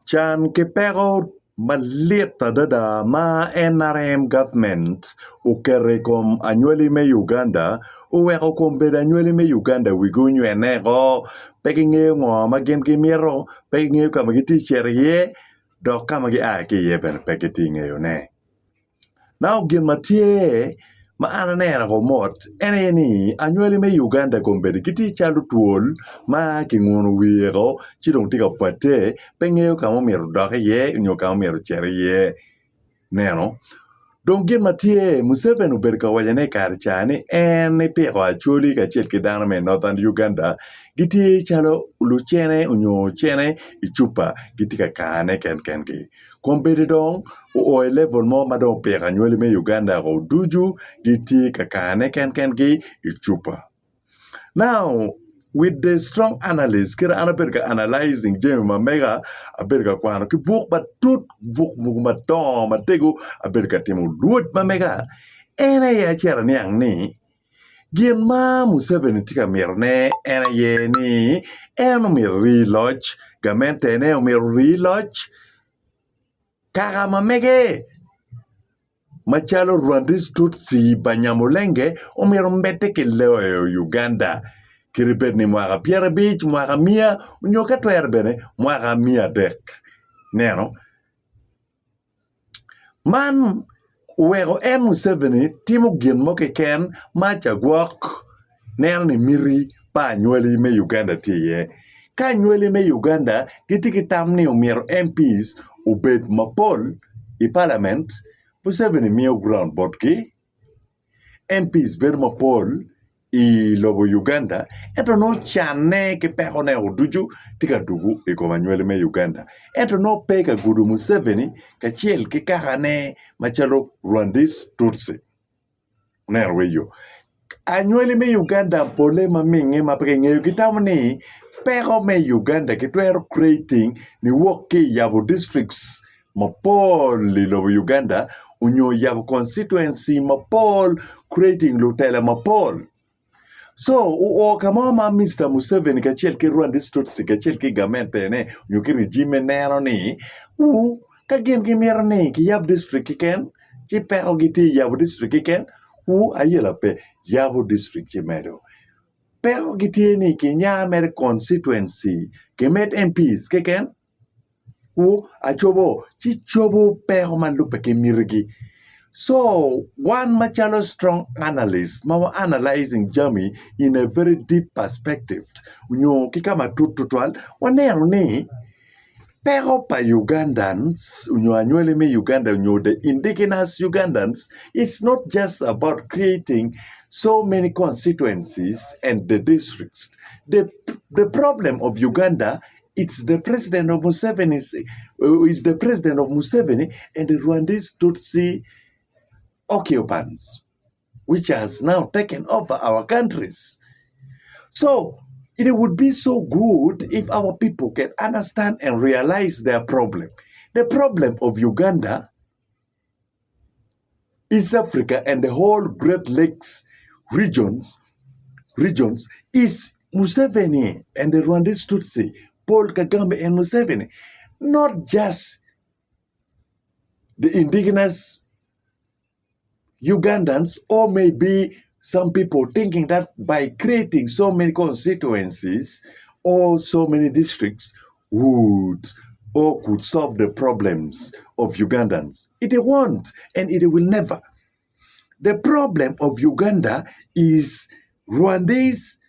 Chan kipego maliet dada ma NRM government ukere kom anyweli me Uganda uweko kom bedo anyweli me Uganda wigunyu enego pegi ng'eyo ng'o ma gin gimiero pegi ng'eyo kama gitichier ye dok kama gi ki ye bene pegi ting'eyo ne now gin matie ma an aneno komot en ni anyweli me Uganda kom bedo giti chalo tuol ma king'uono wiyego chidong tika fwate pe ng'eyo kama omiero dok ye nyo kama omiero cher ye neno dong gin matie Museveni obedo ka wacho ne kar cha ni en ipiko acholi kachiel ki dano me Northern Uganda gitie chalo luchene onyo chene ichupa giti ka kane kengi kuom bedo dong o level mo madong piko anyweli me Uganda go duju giti ka kane kengi ichupa. Now with the strong analyst kira ana berga analyzing jemi mamega aberga kwano ki buk batut buk mugma to matego aberga timo luot mamega ena ya chera ni ang ni gin ma Museveni tika mirne ena ye ni eno mi reloch gamente ne mi reloch kaka mamege machalo Rwandese Tutsi Banyamulenge omiro mbete kileo Uganda kiribet ni mwaka piara bich mwaka mia unyoka twer bene mwaka 100 neno man wego Museveni timo gin moke ken macha gwok neno ni miri pa anyweli me Uganda tiye ka anyweli me Uganda gitiki tam ni umiero MPs ubed mapol i parliament Museveni miyo ground botki MPs ber mapol i lobo Uganda ento no chane ki peko ne oduju tika dugu i kom anyweli me Uganda ento no peka gudu Museveni kachiel ki kaka ne machalo Rwandese Tutsi nerweyo anyweli me Uganda pole maming'e mapeke ng'eyo kitamo ni peko me Uganda kitwero creating ni wuok ki yabo districts mapol i lobo Uganda unyo yabo constituency mapol creating lutela mapol so kama ma Mr. Museveni kachiel ki Rwandese Tutsi kachiel ki gamente ne unyo ki regime neno ni ka gin gimiero ni ki yab district kiken chi peko giti yabo district kiken ayela pe yabo district chimedo peko gitie ni ki nyamer constituency kimed MPs kiken achobo chichobo peko malupe ki mirgi. So one machalo strong analyst mawa analyzing Jami in a very deep perspective unyo kikama tututwal waneno ni peko pa Ugandans unyo anyweli me Uganda unyo the indigenous Ugandans it's not just about creating so many constituencies and the districts the problem of Uganda it's the president of Museveni is the president of Museveni and the Rwandese Tutsi occupants, which has now taken over our countries. So it would be so good if our people can understand and realize their problem. The problem of Uganda, East Africa, and the whole Great Lakes regions is Museveni and the Rwandese Tutsi, Paul Kagame and Museveni, not just the indigenous Ugandans, or maybe some people thinking that by creating so many constituencies or so many districts could solve the problems of Ugandans. It won't, and it will never. The problem of Uganda is Rwandese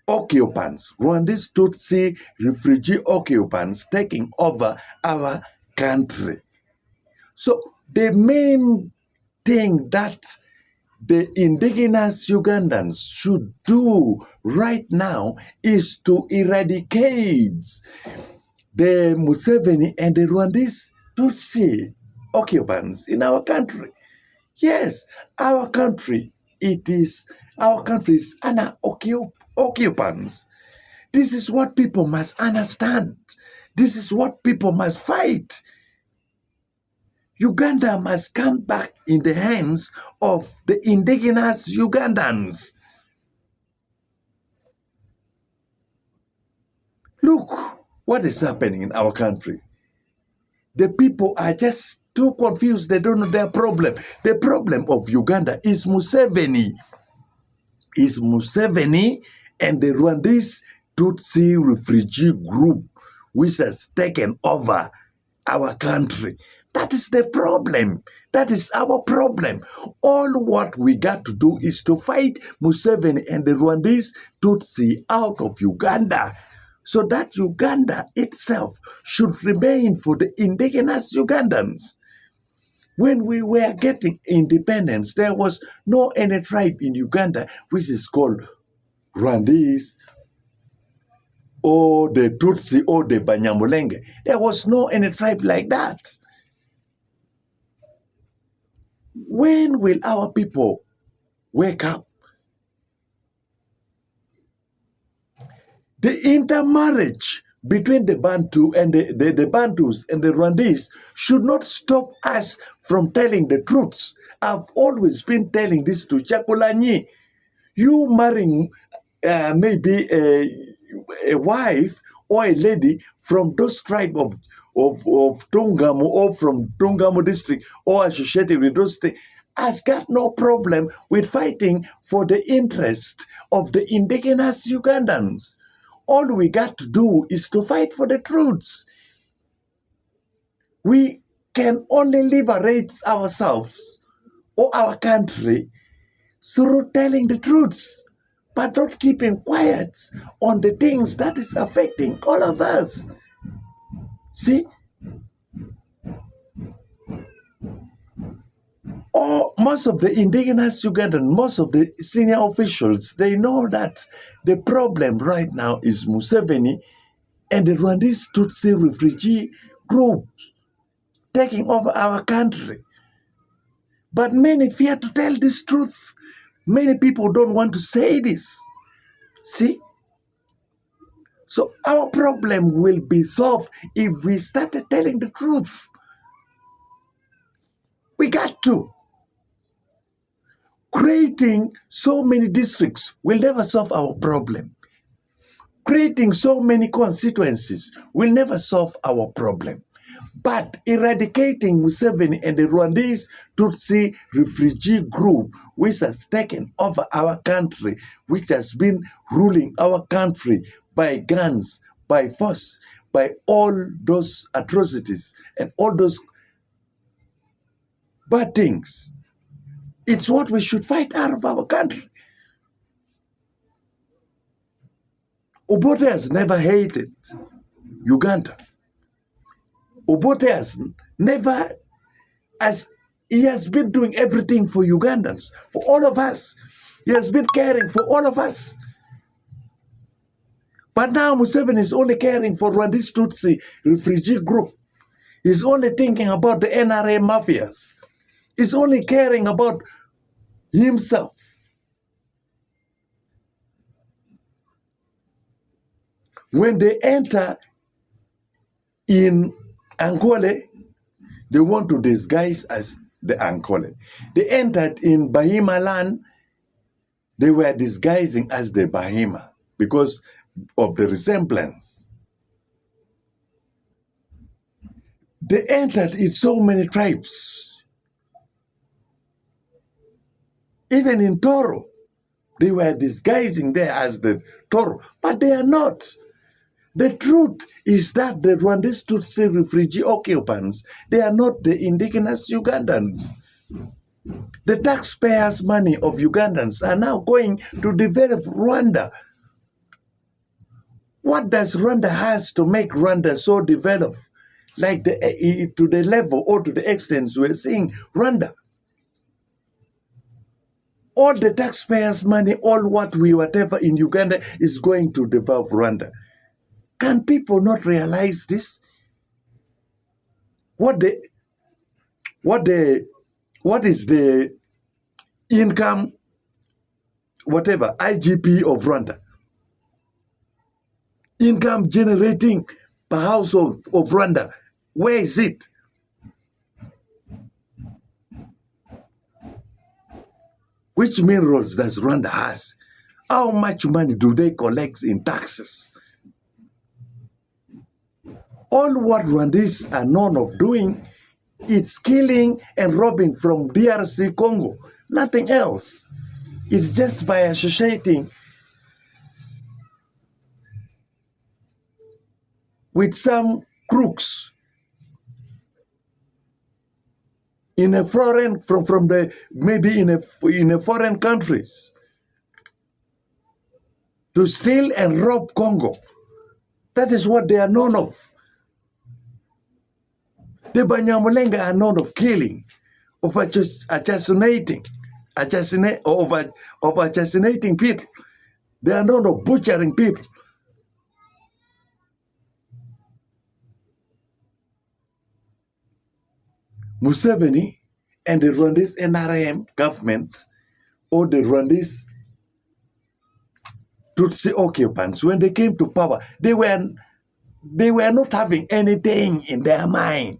occupants, Rwandese Tutsi refugee occupants taking over our country. So the main thing that the indigenous Ugandans should do right now is to eradicate the Museveni and the Rwandese Tutsi occupants in our country. Yes, our country is under occupants. This is what people must understand. This is what people must fight. Uganda must come back in the hands of the indigenous Ugandans. Look what is happening in our country. The people are just too confused. They don't know their problem. The problem of Uganda is Museveni. Is Museveni and the Rwandese Tutsi refugee group which has taken over our country. That is the problem. That is our problem. All what we got to do is to fight Museveni and the Rwandese Tutsi out of Uganda, so that Uganda itself should remain for the indigenous Ugandans. When we were getting independence, there was no any tribe in Uganda which is called Rwandese or the Tutsi or the Banyamulenge. There was no any tribe like that. When will our people wake up? The intermarriage between the Bantu and the Bantus and the Rwandese should not stop us from telling the truths. I've always been telling this to Chakulanyi. You marrying maybe a wife or a lady from those tribe of Tungamo or from Tungamo district or associated with those things has got no problem with fighting for the interest of the indigenous Ugandans. All we got to do is to fight for the truths. We can only liberate ourselves or our country through telling the truths, but not keeping quiet on the things that is affecting all of us. See? Most of the indigenous Ugandan, most of the senior officials, they know that the problem right now is Museveni and the Rwandese Tutsi refugee group taking over our country. But many fear to tell this truth. Many people don't want to say this. See? So our problem will be solved if we started telling the truth. We got to. Creating so many districts will never solve our problem. Creating so many constituencies will never solve our problem. But eradicating Museveni and the Rwandese Tutsi refugee group, which has taken over our country, which has been ruling our country by guns, by force, by all those atrocities and all those bad things, it's what we should fight out of our country. Obote has never hated Uganda. Obote has never, as he has been doing everything for Ugandans, for all of us. He has been caring for all of us. But now Museveni is only caring for Rwandese Tutsi refugee group. He's only thinking about the NRA mafias. He's only caring about himself. When they enter in Ankole, they want to disguise as the Ankole. They entered in Bahima land, they were disguising as the Bahima because of the resemblance. They entered in so many tribes. Even in Toro, they were disguising there as the Toro, but they are not. The truth is that the Rwandese Tutsi refugee occupants, they are not the indigenous Ugandans. The taxpayers' money of Ugandans are now going to develop Rwanda. What does Rwanda has to make Rwanda so developed, like to the level or to the extent we're seeing Rwanda? All the taxpayers' money, all whatever in Uganda is going to develop Rwanda. Can people not realize this? What is the income, whatever, IGP of Rwanda? Income generating per household of Rwanda. Where is it? Which minerals does Rwanda has? How much money do they collect in taxes? All what Rwandese are known of doing is killing and robbing from DRC Congo. Nothing else. It's just by associating with some crooks in a foreign from the maybe in a foreign countries to steal and rob Congo. That is what they are known of. The Banyamulenga are known of killing, of assassinating people. They are known of butchering people. Museveni and the Rwandese NRM government, or the Rwandese Tutsi occupants, when they came to power, they were not having anything in their mind.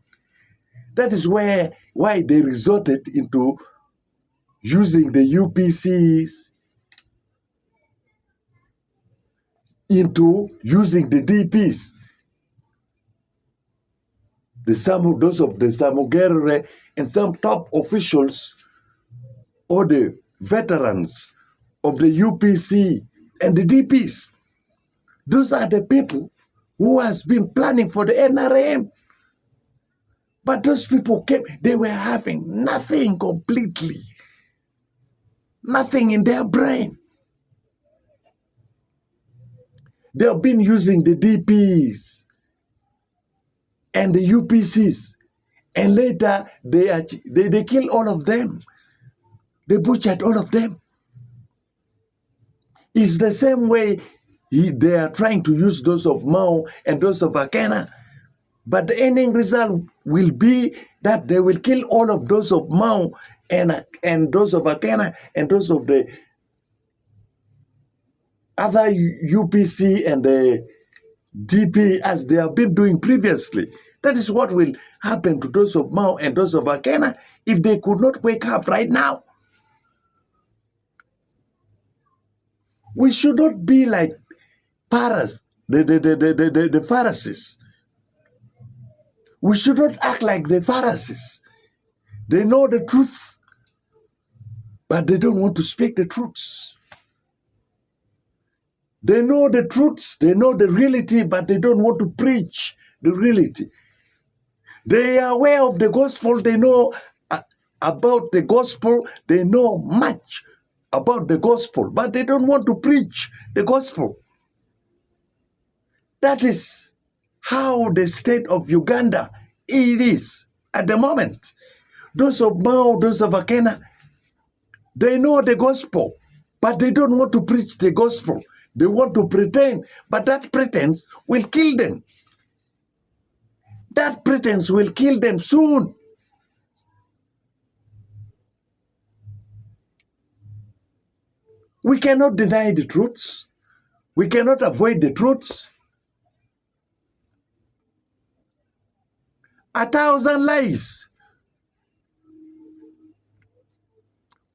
That is why they resorted into using the UPCs, into using the DPs. Those of the Samugere and some top officials or the veterans of the UPC and the DPs. Those are the people who has been planning for the NRM. But those people came, they were having nothing completely. Nothing in their brain. They have been using the DPs and the UPCs. And later, they killed all of them. They butchered all of them. It's the same way they are trying to use those of Mao and those of Akena. But the ending result will be that they will kill all of those of Mao and those of Akena and those of the other UPC and the DP as they have been doing previously. That is what will happen to those of Mao and those of Akena if they could not wake up right now. We should not be like the Pharisees. We should not act like the Pharisees. They know the truth, but they don't want to speak the truths. They know the truths, they know the reality, but they don't want to preach the reality. They are aware of the gospel, they know about the gospel, they know much about the gospel, but they don't want to preach the gospel. That is how the state of Uganda it is at the moment. Those of Mao, those of Akena, they know the gospel, but they don't want to preach the gospel. They want to pretend, but that pretense will kill them. That pretense will kill them soon. We cannot deny the truths. We cannot avoid the truths. 1,000 lies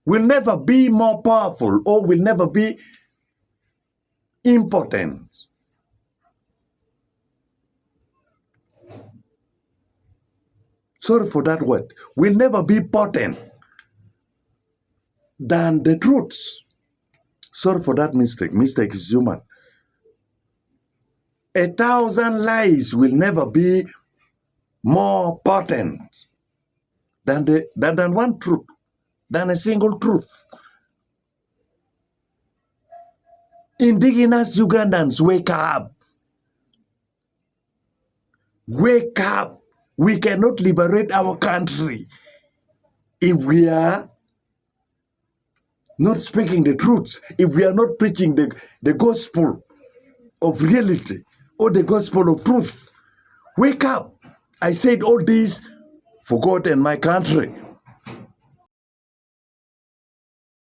will never be more powerful or will never be important sorry for that word, will never be potent than the truths. Sorry for that mistake. Mistake is human. 1,000 lies will never be more potent than one truth, than a single truth. Indigenous Ugandans, wake up. Wake up. We cannot liberate our country if we are not speaking the truths, if we are not preaching the gospel of reality or the gospel of truth. Wake up. I said all this for God and my country.